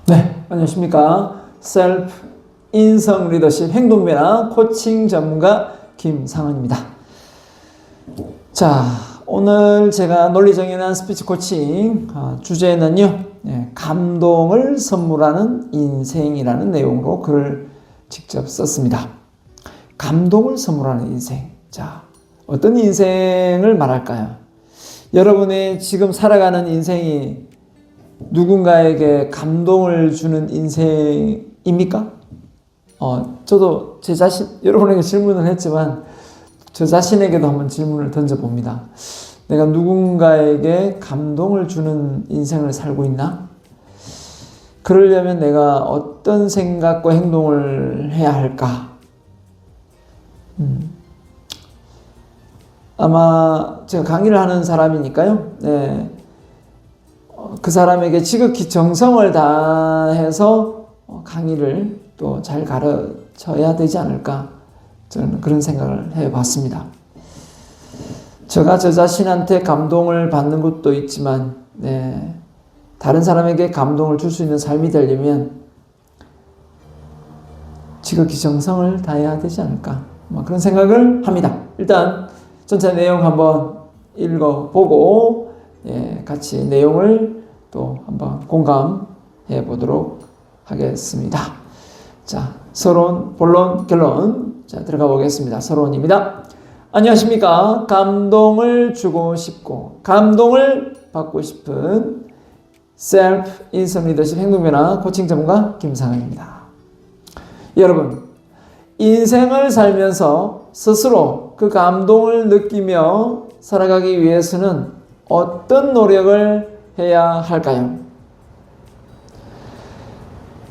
네, 안녕하십니까. 셀프 인성 리더십 행동 변화 코칭 전문가 김상은입니다. 자, 오늘 제가 논리 정연한 스피치 코칭 주제는요, 감동을 선물하는 인생이라는 내용으로 글을 직접 썼습니다. 감동을 선물하는 인생. 자, 어떤 인생을 말할까요? 여러분의 지금 살아가는 인생이 누군가에게 감동을 주는 인생입니까? 저도 제 자신, 여러분에게 질문을 했지만 저 자신에게도 한번 질문을 던져봅니다. 내가 누군가에게 감동을 주는 인생을 살고 있나? 그러려면 내가 어떤 생각과 행동을 해야 할까? 아마 제가 강의를 하는 사람이니까요. 네. 그 사람에게 지극히 정성을 다해서 강의를 또 잘 가르쳐야 되지 않을까, 저는 그런 생각을 해봤습니다. 제가 저 자신한테 감동을 받는 것도 있지만 다른 사람에게 감동을 줄 수 있는 삶이 되려면 지극히 정성을 다해야 되지 않을까, 그런 생각을 합니다. 일단 전체 내용 한번 읽어보고 같이 내용을 또 한번 공감해 보도록 하겠습니다. 자, 서론, 본론, 결론. 자, 들어가 보겠습니다. 서론입니다. 안녕하십니까. 감동을 주고 싶고 감동을 받고 싶은 셀프 인성 리더십 행동 변화 코칭 전문가 김상은입니다. 여러분, 인생을 살면서 스스로 그 감동을 느끼며 살아가기 위해서는 어떤 노력을 해야 할까요?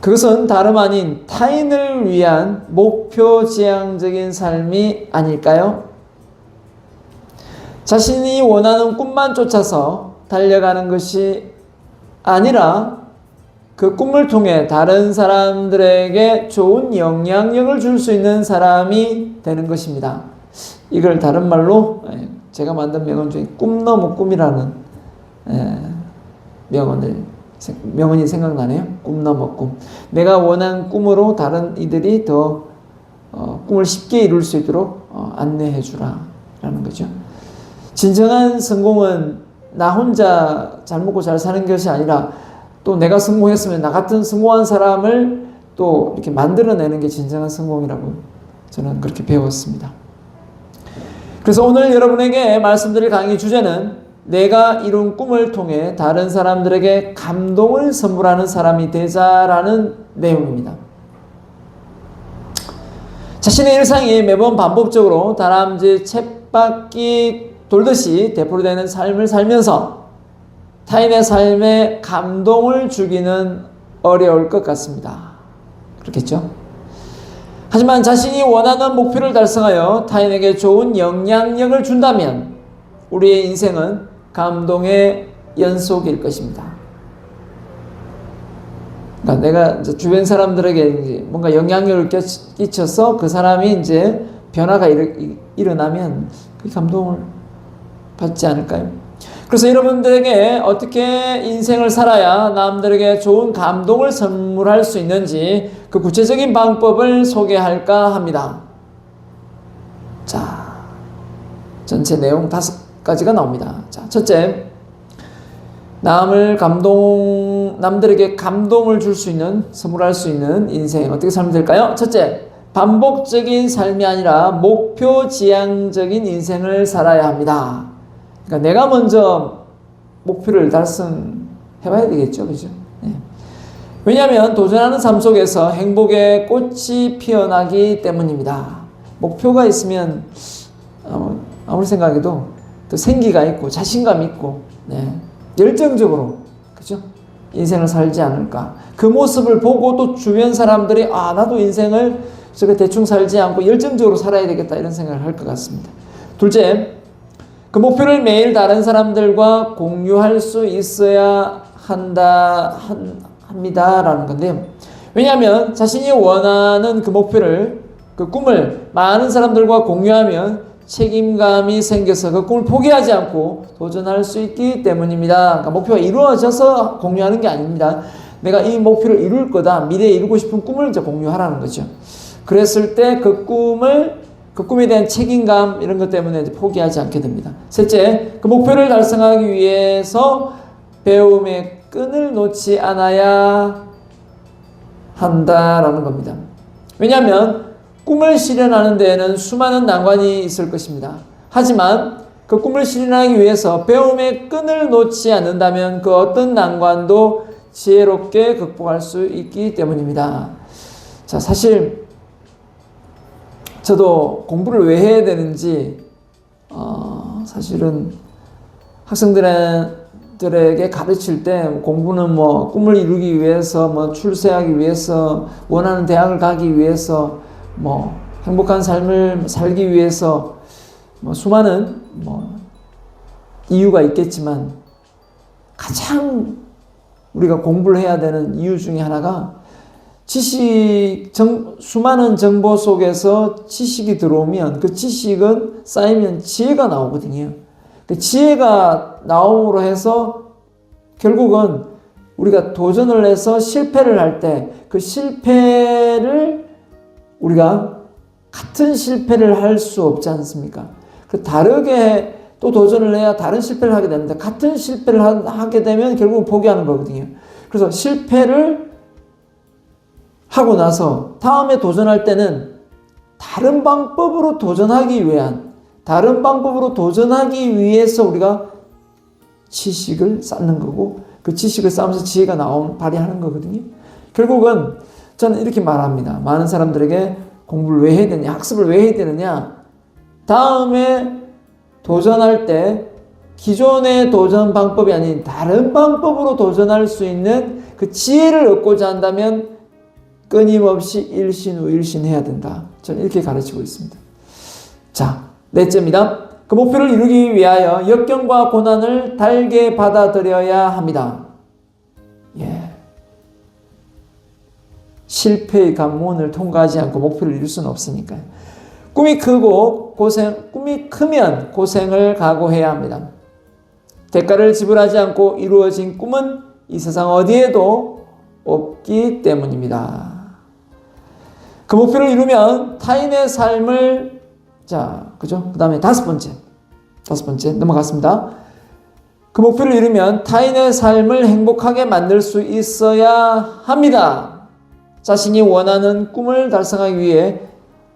그것은 다름 아닌 타인을 위한 목표 지향적인 삶이 아닐까요? 자신이 원하는 꿈만 쫓아서 달려가는 것이 아니라 그 꿈을 통해 다른 사람들에게 좋은 영향력을 줄 수 있는 사람이 되는 것입니다. 이걸 다른 말로 제가 만든 명언 중에 꿈 넘어 꿈이라는 명언이 생각나네요. 꿈 넘어 꿈. 내가 원하는 꿈으로 다른 이들이 더 꿈을 쉽게 이룰 수 있도록 안내해 주라 라는 거죠. 진정한 성공은 나 혼자 잘 먹고 잘 사는 것이 아니라 또 내가 성공했으면 나 같은 성공한 사람을 또 이렇게 만들어내는 게 진정한 성공이라고 저는 그렇게 배웠습니다. 그래서 오늘 여러분에게 말씀드릴 강의 주제는 내가 이룬 꿈을 통해 다른 사람들에게 감동을 선물하는 사람이 되자라는 내용입니다. 자신의 일상이 매번 반복적으로 다람쥐 쳇바퀴 돌듯이 되풀이되는 삶을 살면서 타인의 삶에 감동을 주기는 어려울 것 같습니다. 그렇겠죠? 하지만 자신이 원하는 목표를 달성하여 타인에게 좋은 영향력을 준다면 우리의 인생은 감동의 연속일 것입니다. 그러니까 내가 주변 사람들에게 뭔가 영향력을 끼쳐서 그 사람이 이제 변화가 일어나면 그 감동을 받지 않을까요? 그래서 여러분들에게 어떻게 인생을 살아야 남들에게 좋은 감동을 선물할 수 있는지 그 구체적인 방법을 소개할까 합니다. 자, 전체 내용 5가지가 나옵니다. 자, 첫째, 남들에게 감동을 줄 수 있는, 선물할 수 있는 인생 어떻게 살면 될까요? 첫째, 반복적인 삶이 아니라 목표 지향적인 인생을 살아야 합니다. 그러니까 내가 먼저 목표를 달성해봐야 되겠죠, 그죠? 왜냐하면 도전하는 삶 속에서 행복의 꽃이 피어나기 때문입니다. 목표가 있으면 아무리 생각해도 또 생기가 있고 자신감 있고 열정적으로, 그죠? 인생을 살지 않을까. 그 모습을 보고 또 주변 사람들이 나도 인생을 저렇게 대충 살지 않고 열정적으로 살아야 되겠다 이런 생각을 할 것 같습니다. 둘째, 그 목표를 매일 다른 사람들과 공유할 수 있어야 합니다라는 건데요. 왜냐하면 자신이 원하는 그 목표를, 그 꿈을 많은 사람들과 공유하면 책임감이 생겨서 그 꿈을 포기하지 않고 도전할 수 있기 때문입니다. 그러니까 목표가 이루어져서 공유하는 게 아닙니다. 내가 이 목표를 이룰 거다. 미래에 이루고 싶은 꿈을 이제 공유하라는 거죠. 그랬을 때 그 꿈에 대한 책임감 이런 것 때문에 이제 포기하지 않게 됩니다. 셋째, 그 목표를 달성하기 위해서 배움의 끈을 놓지 않아야 한다라는 겁니다. 왜냐하면 꿈을 실현하는 데에는 수많은 난관이 있을 것입니다. 하지만 그 꿈을 실현하기 위해서 배움의 끈을 놓지 않는다면 그 어떤 난관도 지혜롭게 극복할 수 있기 때문입니다. 자, 사실 저도 공부를 왜 해야 되는지 사실은 학생들에게 가르칠 때 공부는 뭐 꿈을 이루기 위해서, 뭐 출세하기 위해서, 원하는 대학을 가기 위해서, 뭐 행복한 삶을 살기 위해서 뭐 수많은 이유가 있겠지만 가장 우리가 공부를 해야 되는 이유 중에 하나가 수많은 정보 속에서 지식이 들어오면 그 지식은 쌓이면 지혜가 나오거든요. 그 지혜가 나옴으로 해서 결국은 우리가 도전을 해서 실패를 할 때 그 실패를 우리가 같은 실패를 할 수 없지 않습니까? 그 다르게 또 도전을 해야 다른 실패를 하게 되는데 같은 실패를 하게 되면 결국은 포기하는 거거든요. 그래서 실패를 하고 나서 다음에 도전할 때는 다른 방법으로 도전하기 위해서 우리가 지식을 쌓는 거고 그 지식을 쌓으면서 지혜가 발휘하는 거거든요. 결국은 저는 이렇게 말합니다. 많은 사람들에게 공부를 왜 해야 되냐, 학습을 왜 해야 되느냐. 다음에 도전할 때 기존의 도전 방법이 아닌 다른 방법으로 도전할 수 있는 그 지혜를 얻고자 한다면 끊임없이 일신해야 된다. 저는 이렇게 가르치고 있습니다. 자, 넷째입니다. 그 목표를 이루기 위하여 역경과 고난을 달게 받아들여야 합니다. 실패의 관문을 통과하지 않고 목표를 이룰 수는 없으니까요. 꿈이 크면 고생을 각오해야 합니다. 대가를 지불하지 않고 이루어진 꿈은 이 세상 어디에도 없기 때문입니다. 그 목표를 이루면 타인의 삶을 그 다음에 다섯 번째 넘어갔습니다. 그 목표를 이루면 타인의 삶을 행복하게 만들 수 있어야 합니다. 자신이 원하는 꿈을 달성하기 위해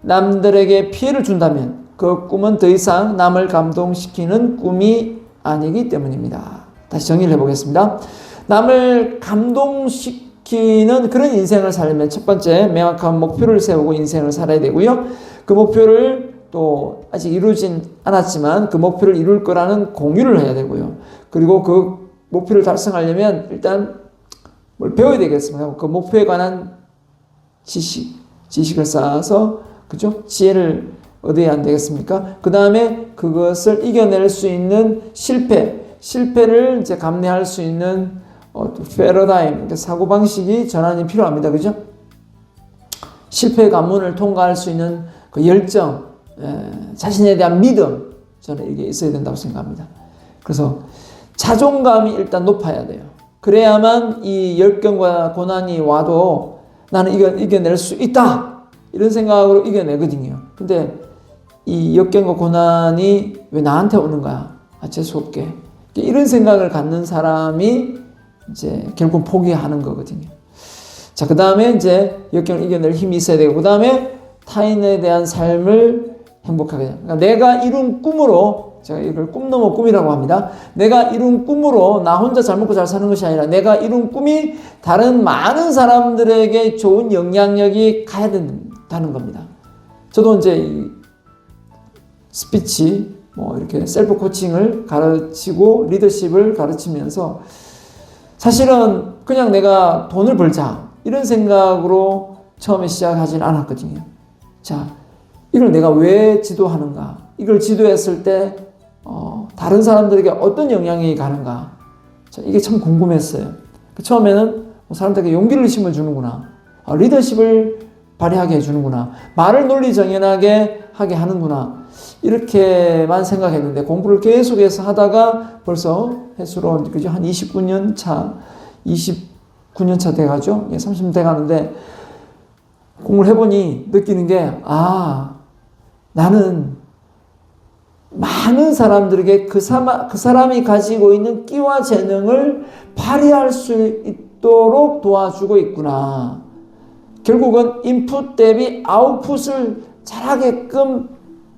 남들에게 피해를 준다면 그 꿈은 더 이상 남을 감동시키는 꿈이 아니기 때문입니다. 다시 정리를 해보겠습니다. 남을 감동시키는 그런 인생을 살려면 첫 번째 명확한 목표를 세우고 인생을 살아야 되고요. 그 목표를 또 아직 이루진 않았지만 그 목표를 이룰 거라는 공유를 해야 되고요. 그리고 그 목표를 달성하려면 일단 뭘 배워야 되겠습니다. 그 목표에 관한 지식을 쌓아서 지혜를 얻어야 안 되겠습니까? 그 다음에 그것을 이겨낼 수 있는 실패를 이제 감내할 수 있는 패러다임, 사고방식이 전환이 필요합니다. 그죠? 실패의 관문을 통과할 수 있는 그 열정, 자신에 대한 믿음, 저는 이게 있어야 된다고 생각합니다. 그래서 자존감이 일단 높아야 돼요. 그래야만 이 역경과 고난이 와도 나는 이겨낼 수 있다! 이런 생각으로 이겨내거든요. 근데 이 역경과 고난이 왜 나한테 오는 거야? 재수없게. 이런 생각을 갖는 사람이 이제 결국 포기하는 거거든요. 자, 그 다음에 이제 역경을 이겨낼 힘이 있어야 되고, 그 다음에 타인에 대한 삶을 행복하게 해요. 그러니까 내가 이룬 꿈으로, 제가 이걸 꿈 넘어 꿈이라고 합니다. 내가 이룬 꿈으로 나 혼자 잘 먹고 잘 사는 것이 아니라 내가 이룬 꿈이 다른 많은 사람들에게 좋은 영향력이 가야 된다는 겁니다. 저도 이제 스피치, 이렇게 셀프 코칭을 가르치고 리더십을 가르치면서 사실은 그냥 내가 돈을 벌자 이런 생각으로 처음에 시작하진 않았거든요. 자, 이걸 내가 왜 지도하는가? 이걸 지도했을 때 다른 사람들에게 어떤 영향이 가는가? 자, 이게 참 궁금했어요. 처음에는 사람들에게 용기를 심어주는구나. 리더십을 발휘하게 해주는구나. 말을 논리정연하게 하게 하는구나. 이렇게만 생각했는데 공부를 계속해서 하다가 벌써 횟수로 한 29년 차, 9년 차 돼가죠. 예, 30년 돼가는데 공부를 해보니 느끼는 게 나는 많은 사람들에게 그 사람이 가지고 있는 끼와 재능을 발휘할 수 있도록 도와주고 있구나. 결국은 인풋 대비 아웃풋을 잘하게끔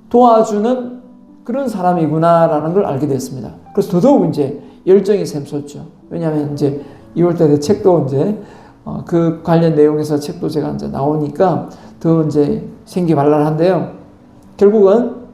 도와주는 그런 사람이구나라는 걸 알게 됐습니다. 그래서 더더욱 이제 열정이 샘솟죠. 왜냐하면 이제 2월달에 책도 이제 그 관련 내용에서 책도 제가 이제 나오니까 더 이제 생기발랄한데요. 결국은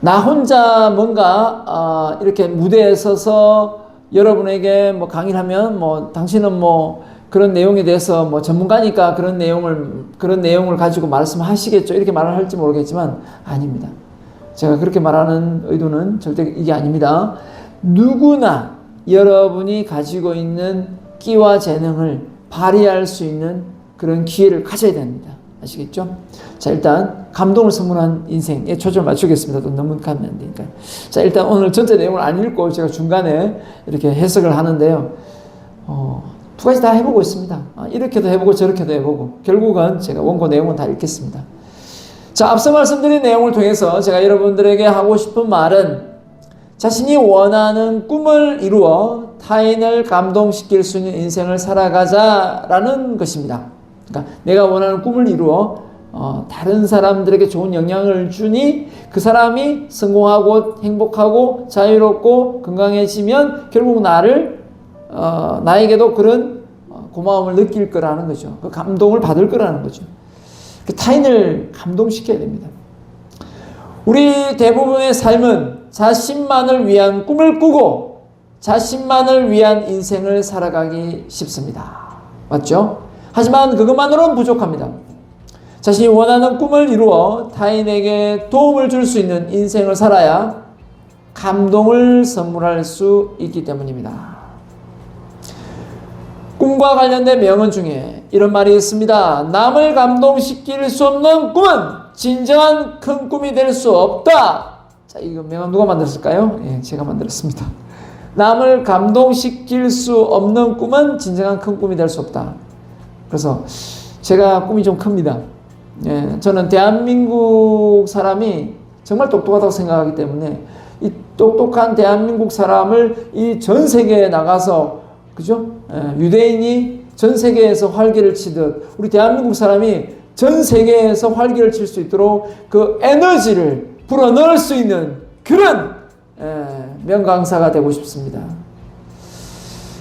나 혼자 뭔가 이렇게 무대에 서서 여러분에게 뭐 강의를 하면 뭐 당신은 뭐 그런 내용에 대해서 뭐 전문가니까 그런 내용을 가지고 말씀하시겠죠. 이렇게 말을 할지 모르겠지만 아닙니다. 제가 그렇게 말하는 의도는 절대 이게 아닙니다. 누구나 여러분이 가지고 있는 끼와 재능을 발휘할 수 있는 그런 기회를 가져야 됩니다. 아시겠죠? 자, 일단 감동을 선물한 인생에 초점을 맞추겠습니다. 또 너무 가면 안 되니까. 자, 일단 오늘 전체 내용을 안 읽고 제가 중간에 이렇게 해석을 하는데요. 두 가지 다 해보고 있습니다. 이렇게도 해보고 저렇게도 해보고 결국은 제가 원고 내용은 다 읽겠습니다. 자, 앞서 말씀드린 내용을 통해서 제가 여러분들에게 하고 싶은 말은 자신이 원하는 꿈을 이루어 타인을 감동시킬 수 있는 인생을 살아가자라는 것입니다. 그러니까 내가 원하는 꿈을 이루어 다른 사람들에게 좋은 영향을 주니 그 사람이 성공하고 행복하고 자유롭고 건강해지면 결국 나에게도 그런 고마움을 느낄 거라는 거죠. 그 감동을 받을 거라는 거죠. 그 타인을 감동시켜야 됩니다. 우리 대부분의 삶은 자신만을 위한 꿈을 꾸고 자신만을 위한 인생을 살아가기 쉽습니다. 맞죠? 하지만 그것만으로는 부족합니다. 자신이 원하는 꿈을 이루어 타인에게 도움을 줄 수 있는 인생을 살아야 감동을 선물할 수 있기 때문입니다. 꿈과 관련된 명언 중에 이런 말이 있습니다. 남을 감동시킬 수 없는 꿈은 진정한 큰 꿈이 될 수 없다. 자, 이거 명언 누가 만들었을까요? 예, 제가 만들었습니다. 남을 감동시킬 수 없는 꿈은 진정한 큰 꿈이 될 수 없다. 그래서 제가 꿈이 좀 큽니다. 예, 저는 대한민국 사람이 정말 똑똑하다고 생각하기 때문에 이 똑똑한 대한민국 사람을 이 전 세계에 나가서 그죠? 예, 유대인이 전 세계에서 활기를 치듯 우리 대한민국 사람이 전 세계에서 활기를 칠 수 있도록 그 에너지를 불어넣을 수 있는 그런 명강사가 되고 싶습니다.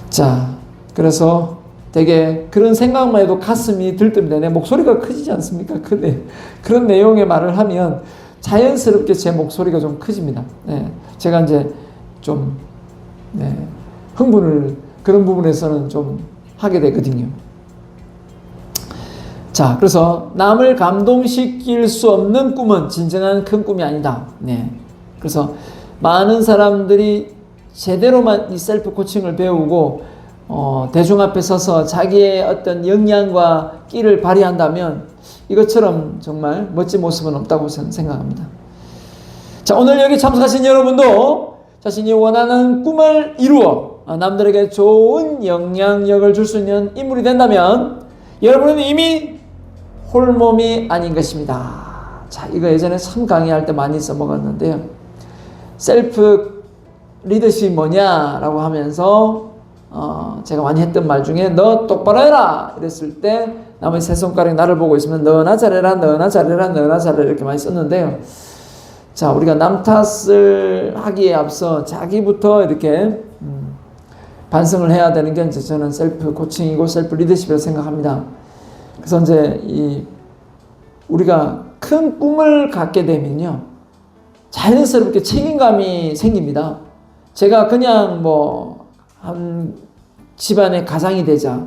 자, 그래서 되게 그런 생각만 해도 가슴이 들뜹니다. 내 목소리가 커지지 않습니까? 그런 내용의 말을 하면 자연스럽게 제 목소리가 좀 커집니다. 네, 제가 이제 좀 흥분을 그런 부분에서는 좀 하게 되거든요. 자, 그래서 남을 감동시킬 수 없는 꿈은 진정한 큰 꿈이 아니다. 네. 그래서 많은 사람들이 제대로만 이 셀프 코칭을 배우고 대중 앞에 서서 자기의 어떤 역량과 끼를 발휘한다면 이것처럼 정말 멋진 모습은 없다고 저는 생각합니다. 자, 오늘 여기 참석하신 여러분도 자신이 원하는 꿈을 이루어 남들에게 좋은 영향력을 줄 수 있는 인물이 된다면 여러분은 이미 홀몸이 아닌 것입니다. 자, 이거 예전에 참 강의할 때 많이 써먹었는데요. 셀프 리더십이 뭐냐라고 하면서 제가 많이 했던 말 중에 너 똑바로 해라 이랬을 때 나머지 세 손가락이 나를 보고 있으면 너나 잘해라 너나 잘해라 너나 잘해라 이렇게 많이 썼는데요. 자, 우리가 남 탓을 하기에 앞서 자기부터 이렇게 반성을 해야 되는 게 이제 저는 셀프 코칭이고 셀프 리더십이라고 생각합니다. 그래서 이제 우리가 큰 꿈을 갖게 되면요, 자연스럽게 책임감이 생깁니다. 제가 그냥 한 집안의 가장이 되자,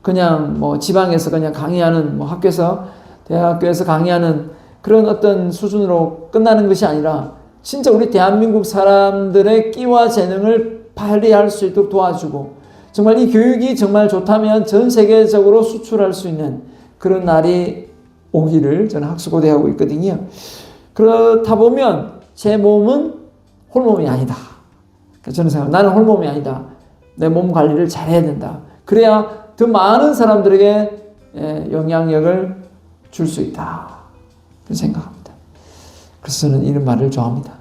그냥 지방에서 그냥 강의하는 학교에서 대학교에서 강의하는 그런 어떤 수준으로 끝나는 것이 아니라 진짜 우리 대한민국 사람들의 끼와 재능을 발휘할 수 있도록 도와주고 정말 이 교육이 정말 좋다면 전 세계적으로 수출할 수 있는 그런 날이 오기를 저는 학수고대하고 있거든요. 그렇다 보면 제 몸은 홀몸이 아니다. 저는 생각합니다. 나는 홀몸이 아니다. 내 몸 관리를 잘해야 된다. 그래야 더 많은 사람들에게 영향력을 줄 수 있다. 그렇게 생각합니다. 그래서 저는 이런 말을 좋아합니다.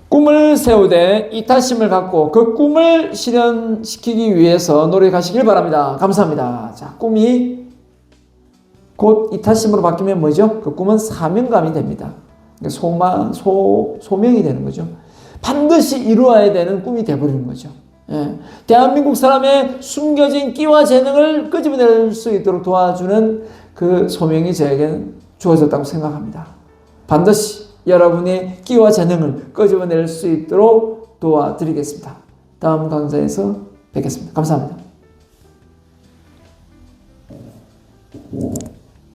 꿈을 세우되 이타심을 갖고 그 꿈을 실현시키기 위해서 노력하시길 바랍니다. 감사합니다. 자, 꿈이 곧 이타심으로 바뀌면 뭐죠? 그 꿈은 사명감이 됩니다. 소명이 되는 거죠. 반드시 이루어야 되는 꿈이 되어버리는 거죠. 예. 대한민국 사람의 숨겨진 끼와 재능을 끄집어낼 수 있도록 도와주는 그 소명이 저에게는 주어졌다고 생각합니다. 반드시 여러분의 끼와 재능을 끄집어낼 수 있도록 도와드리겠습니다. 다음 강좌에서 뵙겠습니다. 감사합니다.